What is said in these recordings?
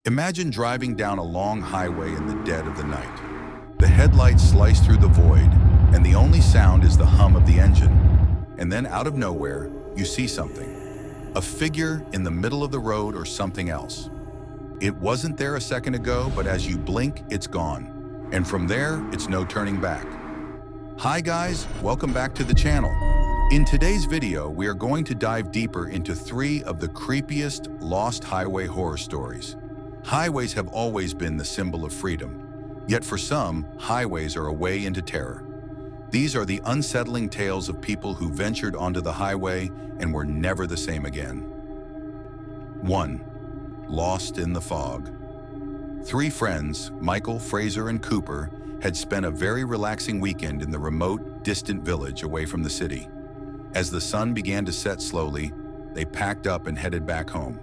Imagine driving down a long highway in the dead of the night. The headlights slice through the void, and the only sound is the hum of the engine. And then out of nowhere, you see something. A figure in the middle of the road or something else. It wasn't there a second ago, but as you blink, it's gone. And from there, it's no turning back. Hi guys, welcome back to the channel. In today's video, we are going to dive deeper into 3 of the creepiest lost highway horror stories. Highways have always been the symbol of freedom, yet for some, highways are a way into terror. These are the unsettling tales of people who ventured onto the highway and were never the same again. 1. Lost in the fog. 3 friends, Michael, Fraser, and Cooper, had spent a very relaxing weekend in the remote, distant village away from the city. As the sun began to set slowly, they packed up and headed back home.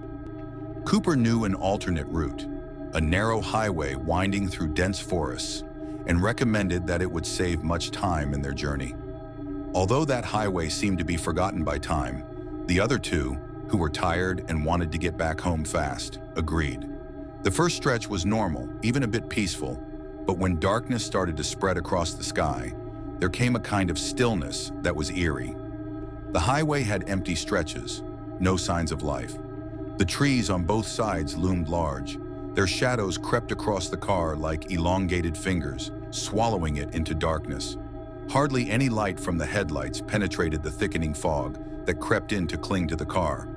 Cooper knew an alternate route, a narrow highway winding through dense forests, and recommended that it would save much time in their journey. Although that highway seemed to be forgotten by time, the other 2, who were tired and wanted to get back home fast, agreed. The first stretch was normal, even a bit peaceful, but when darkness started to spread across the sky, there came a kind of stillness that was eerie. The highway had empty stretches, no signs of life. The trees on both sides loomed large. Their shadows crept across the car like elongated fingers, swallowing it into darkness. Hardly any light from the headlights penetrated the thickening fog that crept in to cling to the car.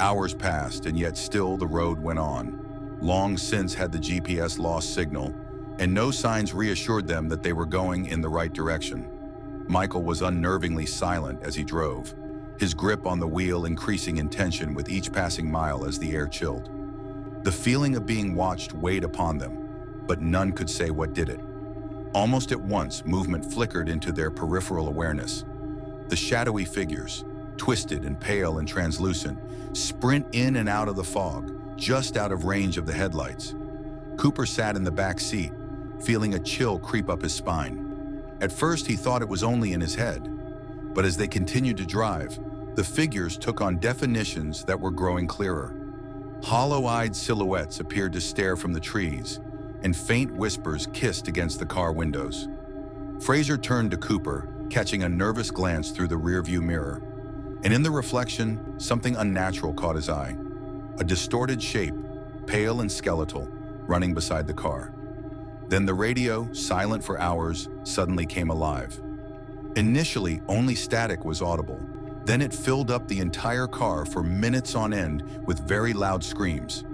Hours passed, and yet still the road went on. Long since had the GPS lost signal, and no signs reassured them that they were going in the right direction. Michael was unnervingly silent as he drove, his grip on the wheel increasing in tension with each passing mile as the air chilled. The feeling of being watched weighed upon them, but none could say what did it. Almost at once, movement flickered into their peripheral awareness. The shadowy figures, twisted and pale and translucent, sprint in and out of the fog, just out of range of the headlights. Cooper sat in the back seat, feeling a chill creep up his spine. At first, he thought it was only in his head, but as they continued to drive, the figures took on definitions that were growing clearer. Hollow-eyed silhouettes appeared to stare from the trees, and faint whispers kissed against the car windows. Fraser turned to Cooper, catching a nervous glance through the rearview mirror. And in the reflection, something unnatural caught his eye. A distorted shape, pale and skeletal, running beside the car. Then the radio, silent for hours, suddenly came alive. Initially, only static was audible. Then it filled up the entire car for minutes on end with very loud screams.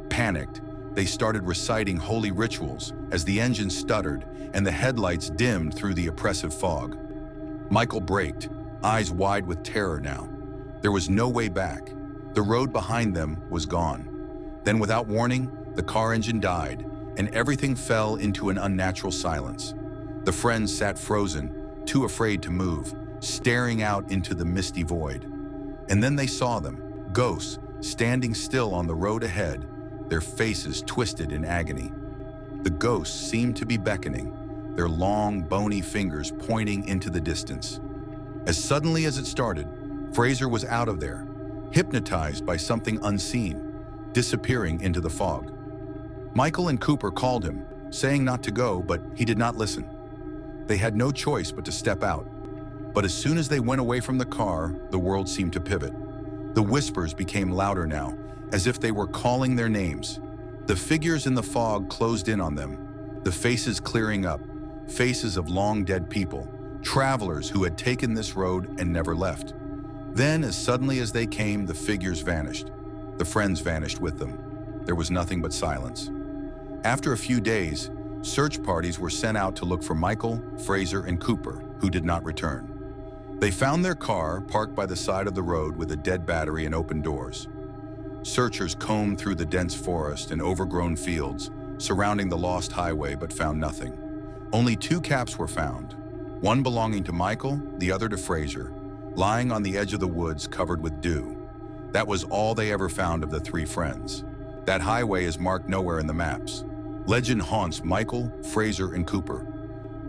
Panicked, they started reciting holy rituals as the engine stuttered and the headlights dimmed through the oppressive fog. Michael braked, eyes wide with terror now. There was no way back. The road behind them was gone. Then without warning, the car engine died and everything fell into an unnatural silence. The friends sat frozen, too afraid to move, staring out into the misty void. And then they saw them, ghosts, standing still on the road ahead, their faces twisted in agony. The ghosts seemed to be beckoning, their long, bony fingers pointing into the distance. As suddenly as it started, Fraser was out of there, hypnotized by something unseen, disappearing into the fog. Michael and Cooper called him, saying not to go, but he did not listen. They had no choice but to step out. But as soon as they went away from the car, the world seemed to pivot. The whispers became louder now, as if they were calling their names. The figures in the fog closed in on them, the faces clearing up, faces of long dead people, travelers who had taken this road and never left. Then, as suddenly as they came, the figures vanished. The friends vanished with them. There was nothing but silence. After a few days, search parties were sent out to look for Michael, Fraser, and Cooper, who did not return. They found their car parked by the side of the road with a dead battery and open doors. Searchers combed through the dense forest and overgrown fields surrounding the lost highway but found nothing. Only 2 caps were found, one belonging to Michael, the other to Fraser, lying on the edge of the woods covered with dew. That was all they ever found of the 3 friends. That highway is marked nowhere in the maps. Legend haunts Michael, Fraser, and Cooper.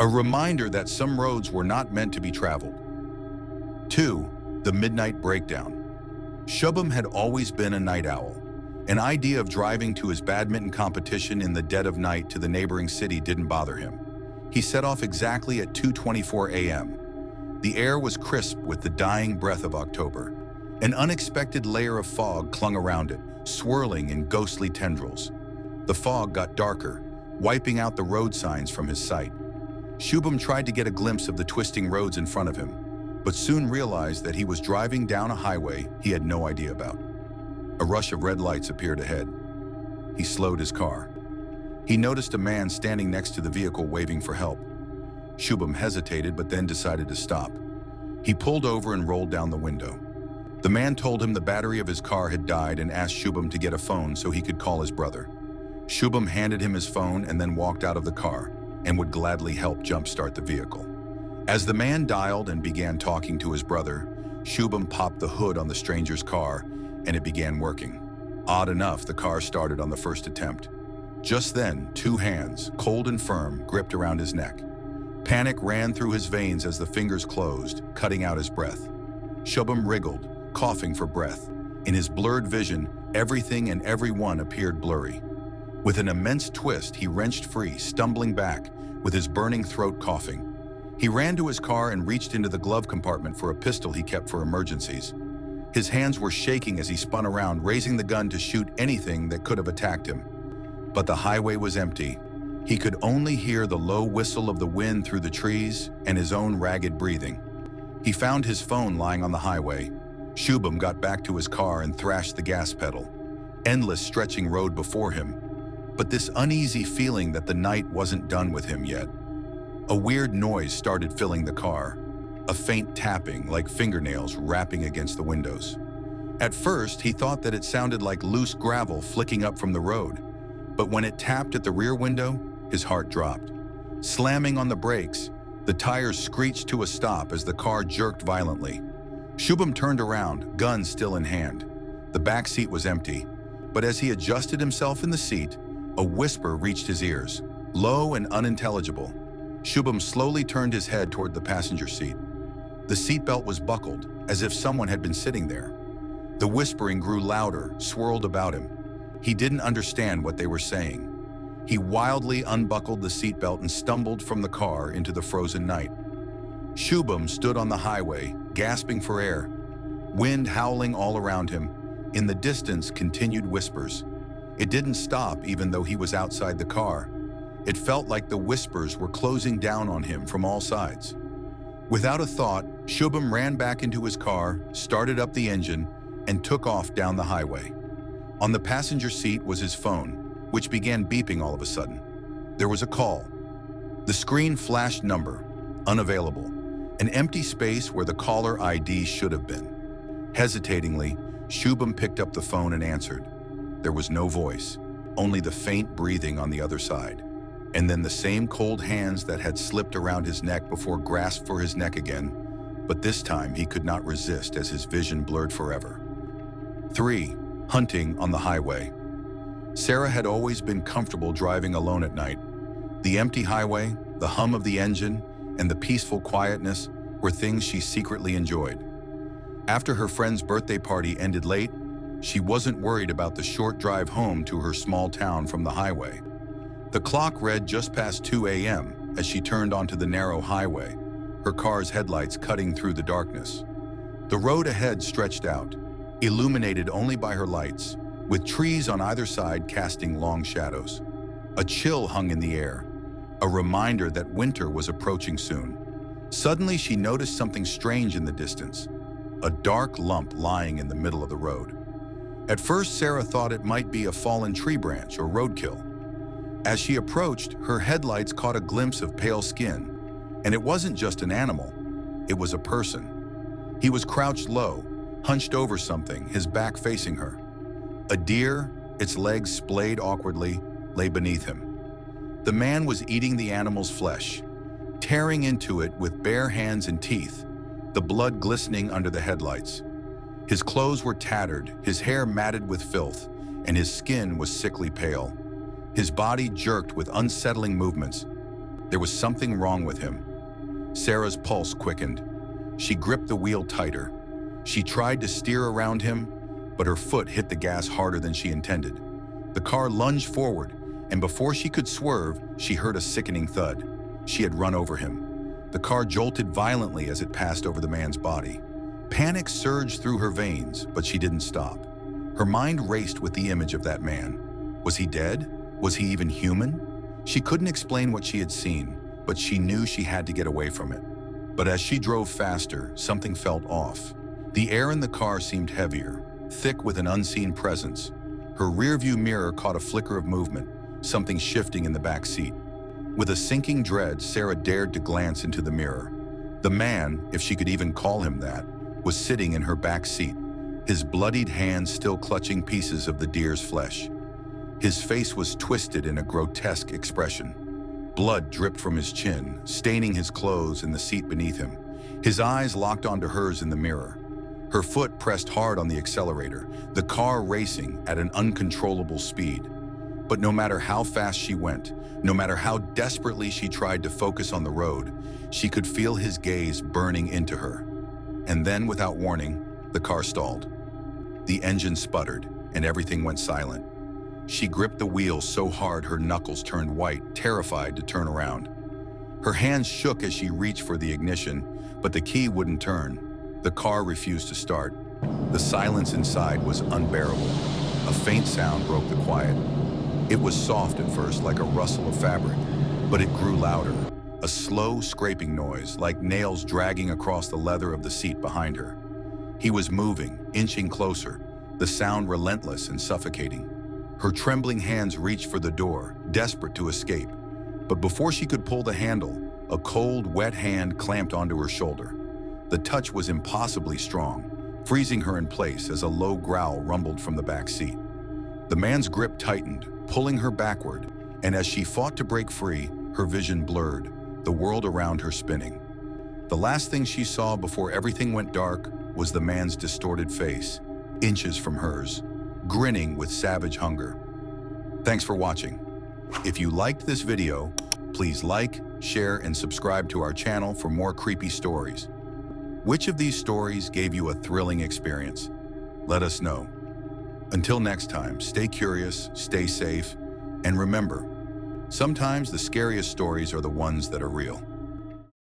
A reminder that some roads were not meant to be traveled. 2. The Midnight Breakdown. Shubham had always been a night owl. An idea of driving to his badminton competition in the dead of night to the neighboring city didn't bother him. He set off exactly at 2:24 a.m. The air was crisp with the dying breath of October. An unexpected layer of fog clung around it, swirling in ghostly tendrils. The fog got darker, wiping out the road signs from his sight. Shubham tried to get a glimpse of the twisting roads in front of him, but soon realized that he was driving down a highway he had no idea about. A rush of red lights appeared ahead. He slowed his car. He noticed a man standing next to the vehicle waving for help. Shubham hesitated but then decided to stop. He pulled over and rolled down the window. The man told him the battery of his car had died and asked Shubham to get a phone so he could call his brother. Shubham handed him his phone and then walked out of the car and would gladly help jumpstart the vehicle. As the man dialed and began talking to his brother, Shubham popped the hood on the stranger's car and it began working. Odd enough, the car started on the first attempt. Just then, two hands, cold and firm, gripped around his neck. Panic ran through his veins as the fingers closed, cutting out his breath. Shubham wriggled, coughing for breath. In his blurred vision, everything and everyone appeared blurry. With an immense twist, he wrenched free, stumbling back, with his burning throat coughing. He ran to his car and reached into the glove compartment for a pistol he kept for emergencies. His hands were shaking as he spun around, raising the gun to shoot anything that could have attacked him. But the highway was empty. He could only hear the low whistle of the wind through the trees and his own ragged breathing. He found his phone lying on the highway. Shubham got back to his car and thrashed the gas pedal. Endless stretching road before him. But this uneasy feeling that the night wasn't done with him yet. A weird noise started filling the car. A faint tapping, like fingernails rapping against the windows. At first, he thought that it sounded like loose gravel flicking up from the road. But when it tapped at the rear window, his heart dropped. Slamming on the brakes, the tires screeched to a stop as the car jerked violently. Shubham turned around, gun still in hand. The back seat was empty, but as he adjusted himself in the seat, a whisper reached his ears, low and unintelligible. Shubham slowly turned his head toward the passenger seat. The seatbelt was buckled, as if someone had been sitting there. The whispering grew louder, swirled about him. He didn't understand what they were saying. He wildly unbuckled the seatbelt and stumbled from the car into the frozen night. Shubham stood on the highway, gasping for air. Wind howling all around him. In the distance, continued whispers. It didn't stop even though he was outside the car. It felt like the whispers were closing down on him from all sides. Without a thought, Shubham ran back into his car, started up the engine, and took off down the highway. On the passenger seat was his phone, which began beeping all of a sudden. There was a call. The screen flashed number, unavailable, an empty space where the caller ID should have been. Hesitatingly, Shubham picked up the phone and answered. There was no voice, only the faint breathing on the other side. And then the same cold hands that had slipped around his neck before grasped for his neck again, but this time he could not resist as his vision blurred forever. 3. Hunting on the highway. Sarah had always been comfortable driving alone at night. The empty highway, the hum of the engine, and the peaceful quietness were things she secretly enjoyed. After her friend's birthday party ended late, she wasn't worried about the short drive home to her small town from the highway. The clock read just past 2 a.m. as she turned onto the narrow highway, her car's headlights cutting through the darkness. The road ahead stretched out, illuminated only by her lights, with trees on either side casting long shadows. A chill hung in the air, a reminder that winter was approaching soon. Suddenly, she noticed something strange in the distance, a dark lump lying in the middle of the road. At first, Sarah thought it might be a fallen tree branch or roadkill. As she approached, her headlights caught a glimpse of pale skin, and it wasn't just an animal, it was a person. He was crouched low, hunched over something, his back facing her. A deer, its legs splayed awkwardly, lay beneath him. The man was eating the animal's flesh, tearing into it with bare hands and teeth, the blood glistening under the headlights. His clothes were tattered, his hair matted with filth, and his skin was sickly pale. His body jerked with unsettling movements. There was something wrong with him. Sarah's pulse quickened. She gripped the wheel tighter. She tried to steer around him, but her foot hit the gas harder than she intended. The car lunged forward, and before she could swerve, she heard a sickening thud. She had run over him. The car jolted violently as it passed over the man's body. Panic surged through her veins, but she didn't stop. Her mind raced with the image of that man. Was he dead? Was he even human? She couldn't explain what she had seen, but she knew she had to get away from it. But as she drove faster, something felt off. The air in the car seemed heavier, thick with an unseen presence. Her rearview mirror caught a flicker of movement, something shifting in the back seat. With a sinking dread, Sarah dared to glance into the mirror. The man, if she could even call him that, was sitting in her back seat, his bloodied hands still clutching pieces of the deer's flesh. His face was twisted in a grotesque expression. Blood dripped from his chin, staining his clothes and the seat beneath him. His eyes locked onto hers in the mirror. Her foot pressed hard on the accelerator, the car racing at an uncontrollable speed. But no matter how fast she went, no matter how desperately she tried to focus on the road, she could feel his gaze burning into her. And then, without warning, the car stalled. The engine sputtered, and everything went silent. She gripped the wheel so hard her knuckles turned white, terrified to turn around. Her hands shook as she reached for the ignition, but the key wouldn't turn. The car refused to start. The silence inside was unbearable. A faint sound broke the quiet. It was soft at first, like a rustle of fabric, but it grew louder. A slow scraping noise, like nails dragging across the leather of the seat behind her. He was moving, inching closer, the sound relentless and suffocating. Her trembling hands reached for the door, desperate to escape. But before she could pull the handle, a cold, wet hand clamped onto her shoulder. The touch was impossibly strong, freezing her in place as a low growl rumbled from the back seat. The man's grip tightened, pulling her backward, and as she fought to break free, her vision blurred, the world around her spinning. The last thing she saw before everything went dark was the man's distorted face, inches from hers, grinning with savage hunger. Thanks for watching. If you liked this video, please like, share, and subscribe to our channel for more creepy stories. Which of these stories gave you a thrilling experience? Let us know. Until next time, stay curious, stay safe, and remember, sometimes the scariest stories are the ones that are real.